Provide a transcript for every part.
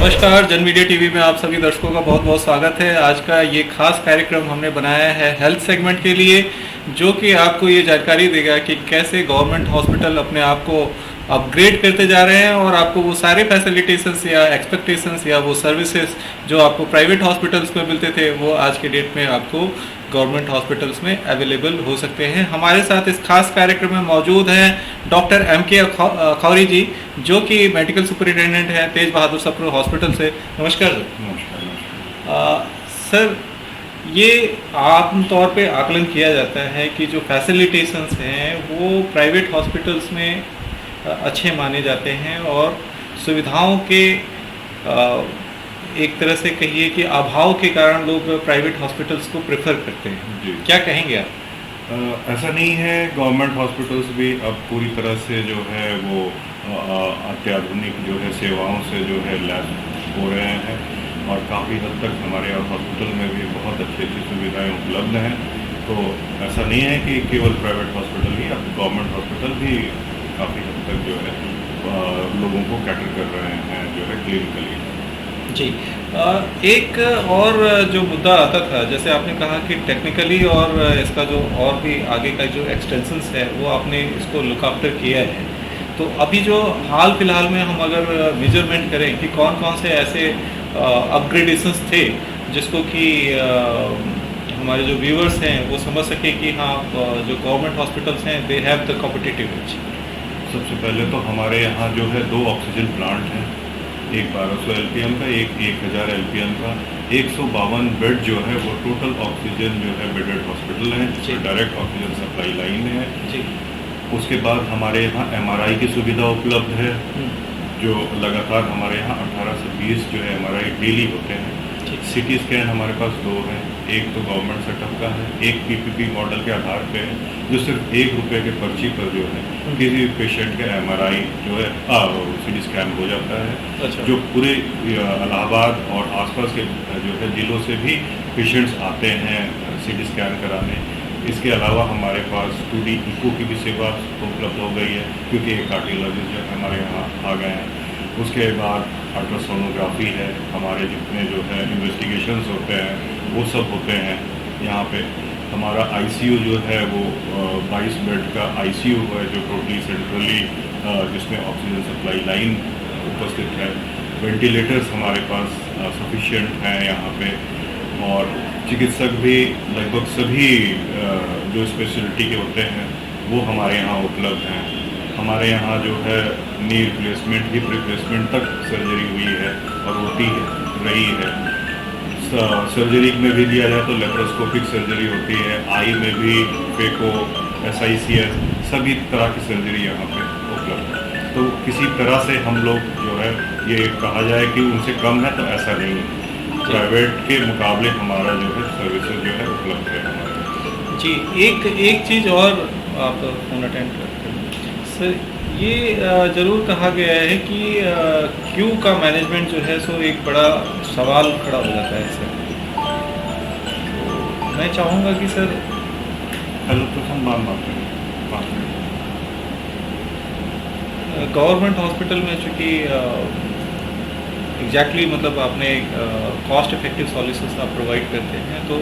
नमस्कार, जन media TV में आप सभी दर्शकों का बहुत बहुत स्वागत है। आज का ये खास कार्यक्रम हमने बनाया है हेल्थ सेगमेंट के लिए, जो कि आपको ये जानकारी देगा कि कैसे गवर्नमेंट हॉस्पिटल अपने आप को अपग्रेड करते जा रहे हैं और आपको वो सारे फैसिलिटेशंस या एक्सपेक्टेशंस या वो सर्विसेज जो आपको प्राइवेट हॉस्पिटल्स में मिलते थे वो आज के डेट में आपको गवर्नमेंट हॉस्पिटल्स में अवेलेबल हो सकते हैं। हमारे साथ इस खास कार्यक्रम में मौजूद हैं डॉक्टर M.K. खौरी जी, जो कि मेडिकल सुपरिटेंडेंट हैं तेज बहादुर सप्रू हॉस्पिटल से। नमस्कार सर। नमस्कार। सर, ये आम तौर पे आकलन किया जाता है कि जो फैसिलिटेशंस हैं वो प्राइवेट हॉस्पिटल्स में अच्छे माने जाते हैं और सुविधाओं के एक तरह से कहिए कि अभाव के कारण लोग प्राइवेट हॉस्पिटल्स को प्रेफर करते हैं। जी। क्या कहेंगे आप? ऐसा नहीं है, गवर्नमेंट हॉस्पिटल्स भी अब पूरी तरह से जो है वो अत्याधुनिक जो है सेवाओं से जो है लैस हो रहे हैं और काफ़ी हद तक हमारे यहाँ हॉस्पिटल में भी बहुत अच्छी अच्छी सुविधाएं उपलब्ध हैं। तो ऐसा नहीं है कि केवल प्राइवेट हॉस्पिटल ही, अब गवर्नमेंट हॉस्पिटल भी काफ़ी हद तक जो है लोगों को कैटर कर रहे हैं जो है क्लिनिकली। जी। एक और जो मुद्दा आता था, जैसे आपने कहा कि टेक्निकली और इसका जो और भी आगे का जो एक्सटेंशंस है वो आपने इसको लुक आफ्टर किया है। तो अभी जो हाल फिलहाल में हम अगर मेजरमेंट करें कि कौन कौन से ऐसे अपग्रेडेशंस थे जिसको कि हमारे जो व्यूअर्स हैं वो समझ सके कि हाँ, जो गवर्नमेंट हॉस्पिटल्स हैं they have the competitive as. सबसे पहले तो हमारे यहाँ जो है 2 ऑक्सीजन प्लांट हैं, एक 1200 LPM का, एक 1000 LPM का। 152 बेड जो है वो टोटल ऑक्सीजन जो है बेडेड हॉस्पिटल है, जिसमें डायरेक्ट ऑक्सीजन सप्लाई लाइन है जी। उसके बाद हमारे यहाँ MRI की सुविधा उपलब्ध है, जो लगातार हमारे यहाँ 18 से 20 जो है MRI डेली होते हैं। CT स्कैन हमारे पास 2 हैं, एक तो गवर्नमेंट सेटअप का है, एक PPP मॉडल के आधार पे है, जो सिर्फ ₹1 के पर्ची पर जो है किसी भी पेशेंट का MRI जो है CT स्कैन हो जाता है। अच्छा। जो पूरे इलाहाबाद और आसपास के जो है जिलों से भी पेशेंट्स आते हैं CT स्कैन कराने। इसके अलावा हमारे पास 2D इको की भी सेवा उपलब्ध हो गई है, क्योंकि एक कार्डियोलॉजिस्ट जो हमारे यहाँ आ गए हैं। उसके बाद अल्ट्रासोनोग्राफी है, हमारे जितने जो है इन्वेस्टिगेशंस होते हैं वो सब होते हैं यहाँ पे। हमारा ICU जो है वो 22 बेड का ICU है, जो टोटली सेंट्रली जिसमें ऑक्सीजन सप्लाई लाइन उपस्थित है। वेंटिलेटर्स हमारे पास सफिशिएंट हैं यहाँ पे, और चिकित्सक भी लगभग सभी जो स्पेशलिटी के होते हैं वो हमारे यहाँ उपलब्ध हैं। हमारे यहाँ जो है नी रिप्लेसमेंट, हिप रिप्लेसमेंट तक सर्जरी हुई है और होती रही है। सर्जरी में भी दिया जाए तो लेप्रोस्कोपिक सर्जरी होती है, आई में भी फेको, SICS, सभी तरह की सर्जरी यहाँ पे उपलब्ध है। तो किसी तरह से हम लोग जो है ये कहा जाए कि उनसे कम है तो ऐसा नहीं है। प्राइवेट के मुकाबले हमारा जो है सर्विसेज जो है उपलब्ध है हमारे। जी, एक चीज़ और आप फोन अटेंड करते हैं सर, ये ज़रूर कहा गया है कि क्यू का मैनेजमेंट जो है सो एक बड़ा सवाल खड़ा हो जाता है इससे। तो मैं चाहूँगा कि सर हेलो तो हम बात करें गवर्नमेंट हॉस्पिटल में चूँकि एग्जैक्टली मतलब आपने कॉस्ट इफेक्टिव सॉल्यूशंस आप प्रोवाइड करते हैं, तो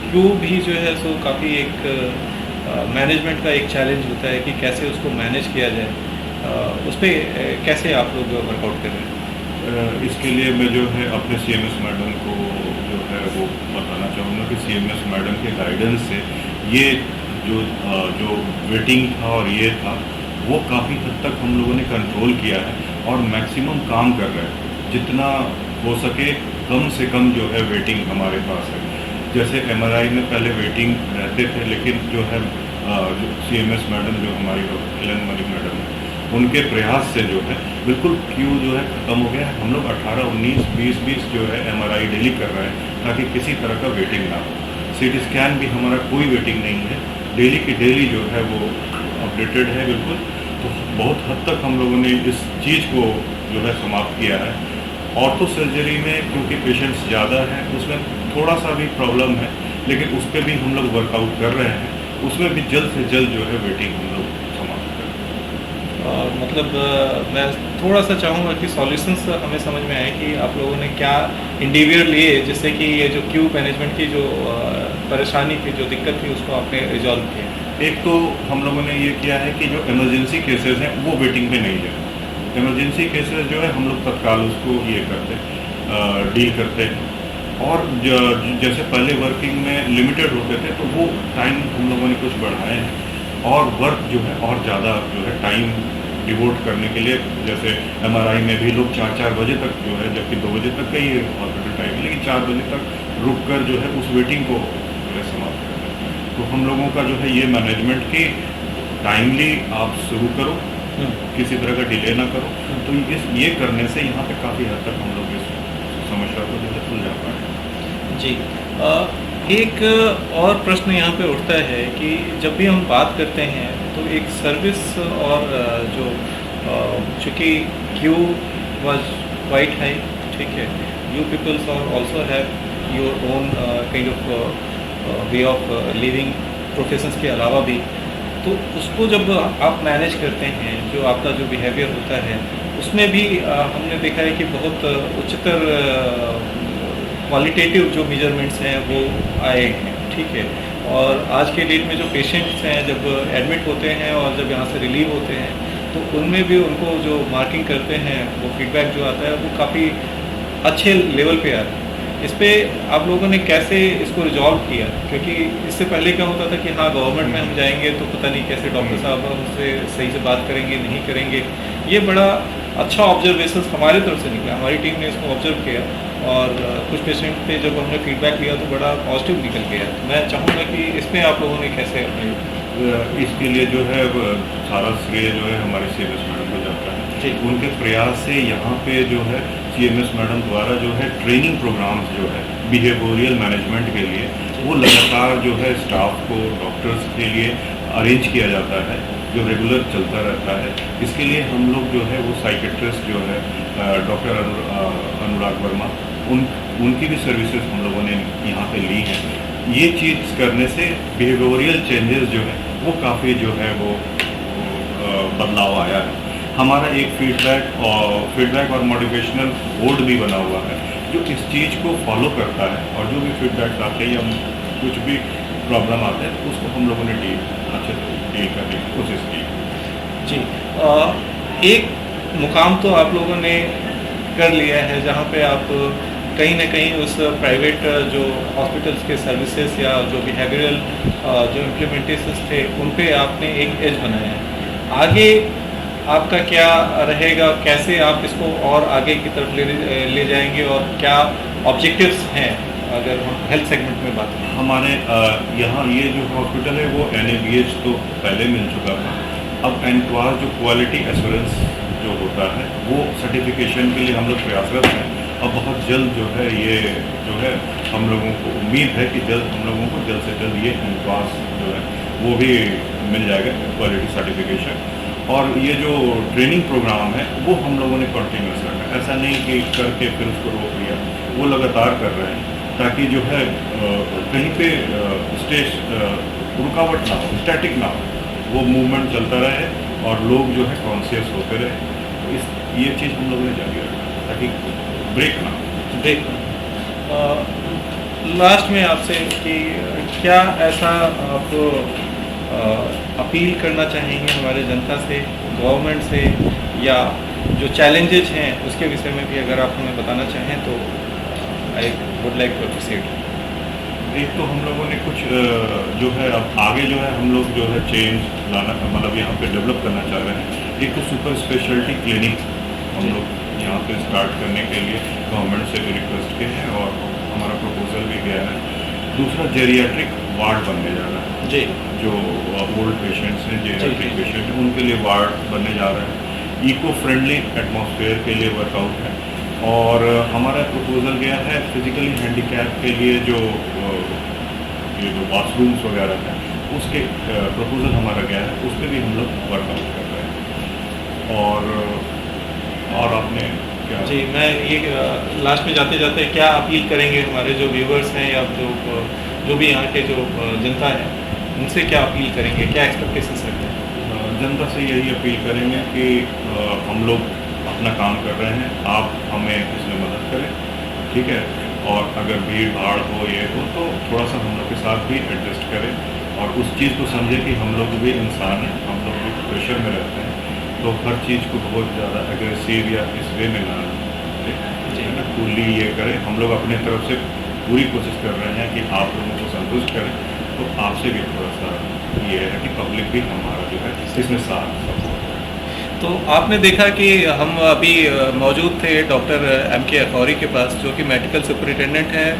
क्यू भी जो है सो काफ़ी एक मैनेजमेंट का एक चैलेंज होता है कि कैसे उसको मैनेज किया जाए। उस पर कैसे आप लोग वर्कआउट कर रहे हैं? इसके लिए मैं जो है अपने CMS मैडम को जो है वो बताना चाहूँगा कि CMS मैडम के गाइडेंस से ये जो वेटिंग था और ये था वो काफ़ी हद तक हम लोगों ने कंट्रोल किया है और मैक्सिमम काम कर रहे हैं। जितना हो सके कम से कम जो है वेटिंग हमारे पास है। जैसे MRI में पहले वेटिंग रहते थे, लेकिन जो है जो CMS मैडम जो हमारी एलन मलिक मैडम है, उनके प्रयास से जो है बिल्कुल क्यू जो है ख़त्म हो गया है। हम लोग 18, 19, 20 जो है MRI डेली कर रहे हैं ताकि किसी तरह का वेटिंग ना हो। CT स्कैन भी हमारा कोई वेटिंग नहीं है, डेली की डेली जो है वो अपडेटेड है बिल्कुल। तो बहुत हद तक हम लोगों ने इस चीज़ को जो है समाप्त किया है। ऑर्थो सर्जरी में क्योंकि पेशेंट्स ज़्यादा हैं उसमें थोड़ा सा भी प्रॉब्लम है, लेकिन उस पर भी हम लोग वर्कआउट कर रहे हैं। उसमें भी जल्द से जल्द जो है वेटिंग हम लोग समाप्त कर रहे हैं। मतलब मैं थोड़ा सा चाहूँगा कि सॉल्यूशंस हमें समझ में आए कि आप लोगों ने क्या इंडिविजुअल लिए जिससे कि ये जो क्यू मैनेजमेंट की जो परेशानी थी, जो दिक्कत थी, उसको आपने रिजॉल्व किया। एक तो हम लोगों ने ये किया है कि जो इमरजेंसी केसेस हैं वो वेटिंग पे नहीं ले। इमरजेंसी केसेस जो है हम लोग तत्काल उसको ये करते डील करते हैं। और जैसे पहले वर्किंग में लिमिटेड होते थे तो वो टाइम हम लोगों ने कुछ बढ़ाए हैं और वर्क जो है और ज़्यादा जो है टाइम डिवोट करने के लिए, जैसे एमआरआई में भी लोग 4-4 बजे तक जो है, जबकि 2 बजे तक का ही हॉस्पिटल टाइम है, लेकिन 4 बजे तक रुक कर जो है उस वेटिंग को जो है समाप्त करते हैं। तो हम लोगों का जो है ये मैनेजमेंट की टाइमली आप शुरू करो, किसी तरह का डिले ना करो, तो ये करने से यहाँ पे काफ़ी हद तक हम लोग इस समस्या को जो है सुलझा पाए। जी, एक और प्रश्न यहाँ पे उठता है कि जब भी हम बात करते हैं तो एक सर्विस और जो चूँकि क्यू वाज क्वाइट हाई, ठीक है, यू पीपल्स और also have your own kind of way of living professions के अलावा भी, तो उसको जब आप मैनेज करते हैं, जो आपका जो बिहेवियर होता है उसमें भी हमने देखा है कि बहुत उच्चतर क्वालिटेटिव जो मेजरमेंट्स हैं वो आए हैं, ठीक है। और आज के डेट में जो पेशेंट्स हैं जब एडमिट होते हैं और जब यहाँ से रिलीव होते हैं तो उनमें भी उनको जो मार्किंग करते हैं, वो फीडबैक जो आता है वो काफ़ी अच्छे लेवल पे आ रहा है। इस पे आप लोगों ने कैसे इसको रिजॉल्व किया? क्योंकि इससे पहले क्या होता था कि हाँ, गवर्नमेंट में हम जाएंगे तो पता नहीं कैसे डॉक्टर साहब हमसे सही से बात करेंगे, नहीं करेंगे। ये बड़ा अच्छा ऑब्जर्वेशन हमारी तरफ से निकला, हमारी टीम ने इसको ऑब्जर्व किया और कुछ पेशेंट पे जब हमने फीडबैक लिया तो बड़ा पॉजिटिव निकल गया। मैं चाहूँगा कि इसमें आप लोगों ने कैसे अपने इसके लिए जो है सारा श्रेय जो है हमारे CMS मैडम को जाता है। उनके प्रयास से यहाँ पे जो है CMS मैडम द्वारा जो है ट्रेनिंग प्रोग्राम्स जो है बिहेवियरल मैनेजमेंट के लिए वो लगातार जो है स्टाफ को, डॉक्टर्स के लिए अरेंज किया जाता है, जो रेगुलर चलता रहता है। इसके लिए हम लोग जो है वो साइकेट्रिस्ट जो है डॉक्टर अनुराग वर्मा, उनकी भी सर्विसेज हम लोगों ने यहाँ पे ली हैं। ये चीज़ करने से बिहेवियरल चेंजेस जो है वो काफ़ी जो है वो बदलाव आया है। हमारा एक फीडबैक और मोटिवेशनल बोर्ड भी बना हुआ है जो इस चीज़ को फॉलो करता है और जो भी फीडबैक आते हैं या कुछ भी प्रॉब्लम आते हैं तो उसको हम लोगों ने अच्छे से डील करने की कोशिश की। जी, एक मुकाम तो आप लोगों ने कर लिया है जहाँ पे आप कहीं ना कहीं उस प्राइवेट जो हॉस्पिटल्स के सर्विसेज या जो बिहेवियरल जो इम्प्लीमेंटेशंस थे उन पे आपने एक एज बनाया है। आगे आपका क्या रहेगा, कैसे आप इसको और आगे की तरफ ले जाएंगे और क्या ऑब्जेक्टिव्स हैं अगर हम हेल्थ सेगमेंट में बात करें? हमारे यहाँ ये जो हॉस्पिटल है वो NABH तो पहले मिल चुका था। अब NCLAS जो क्वालिटी एश्योरेंस जो होता है वो सर्टिफिकेशन के लिए हम लोग प्रयासरत हैं। अब बहुत जल्द जो है ये जो है हम लोगों को उम्मीद है कि हम लोगों को जल्द से जल्द ये NCLAS जो है वो भी मिल जाएगा, क्वालिटी सर्टिफिकेशन। और ये जो ट्रेनिंग प्रोग्राम है वो हम लोगों ने कंटिन्यूस रखा है, ऐसा नहीं कि करके फिर उसको रोक दिया, वो लगातार कर रहे हैं ताकि जो है कहीं पे रुकावट ना हो, स्टैटिक ना हो, वो मूवमेंट चलता रहे और लोग जो है कॉन्शियस होते रहे। ये चीज़ हम लोगों ने जारी रखा ताकि ब्रेक ना हो। लास्ट में आपसे कि क्या ऐसा आप अपील करना चाहेंगे हमारे जनता से, गवर्नमेंट से, या जो चैलेंजेस हैं उसके विषय में भी अगर आप हमें बताना चाहें तो I would like to appreciate. एक तो हम लोगों ने कुछ जो है अब आगे जो है हम लोग जो है चेंज लाना, मतलब यहाँ पे डेवलप करना चाह रहे हैं। एक तो सुपर स्पेशलिटी क्लिनिक हम लोग यहाँ पे स्टार्ट करने के लिए गवर्नमेंट से भी रिक्वेस्ट किए हैं और हमारा प्रपोजल भी गया है। दूसरा जेरियाट्रिक वार्ड बनने जा रहा है जी, जो ओल्ड पेशेंट्स हैं, जेरियाट्रिक पेशेंट हैं, उनके लिए वार्ड बनने जा रहा है। इको फ्रेंडली एटमॉस्फेयर के लिए वर्कआउट है। और हमारा प्रपोजल गया है फिजिकली हैंडीकैप के लिए जो ये जो बाथरूम्स वगैरह हैं उसके प्रपोजल हमारा गया है, उस पर भी हम लोग वर्कआउट कर रहे हैं। और आपने क्या? जी, मैं ये लास्ट में जाते जाते क्या अपील करेंगे हमारे जो व्यूवर्स हैं या जो भी यहाँ के जो जनता है उनसे क्या अपील करेंगे, क्या एक्सपेक्टेशंस रखते हैं? जनता से यही अपील करेंगे कि हम लोग अपना काम कर रहे हैं, आप हमें इसमें मदद करें, ठीक है। और अगर भीड़ भाड़ हो ये हो तो थोड़ा सा हम लोग के साथ भी एडजस्ट करें और उस चीज़ को समझें कि हम लोग भी इंसान हैं, हम लोग भी प्रेशर में रहते हैं, तो हर चीज़ को बहुत ज़्यादा एग्रेसिव या इस वे में ना है ना कूली ये करें। हम लोग अपने तरफ से पूरी कोशिश कर रहे हैं कि आप लोगों को संतुष्ट करें, तो आपसे भी थोड़ा सा ये है कि पब्लिक भी हमारा जो है इसमें साथ सपोर्ट करें। तो आपने देखा कि हम अभी मौजूद थे डॉक्टर M.K. अखौरी के पास, जो कि मेडिकल सुपरिटेंडेंट हैं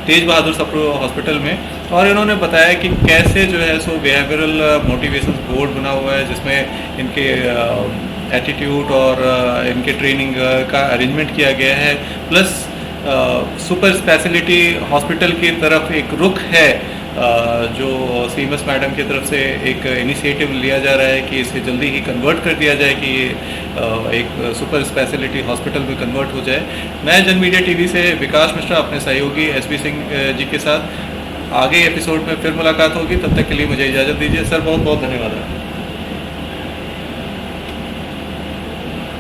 तेज बहादुर सप्रू हॉस्पिटल में, और इन्होंने बताया कि कैसे जो है सो बिहेवियरल मोटिवेशन बोर्ड बना हुआ है, जिसमें इनके एटीट्यूड और इनके ट्रेनिंग का अरेंजमेंट किया गया है, प्लस सुपर स्पेशलिटी हॉस्पिटल की तरफ एक रुख है जो CMS मैडम की तरफ से एक इनिशिएटिव लिया जा रहा है कि इसे जल्दी ही कन्वर्ट कर दिया जाए कि एक सुपर स्पेशलिटी हॉस्पिटल में कन्वर्ट हो जाए। मैं जन मीडिया TV से विकास मिश्रा अपने सहयोगी SB सिंह जी के साथ आगे एपिसोड में फिर मुलाकात होगी, तब तक के लिए मुझे इजाज़त दीजिए सर, बहुत बहुत धन्यवाद।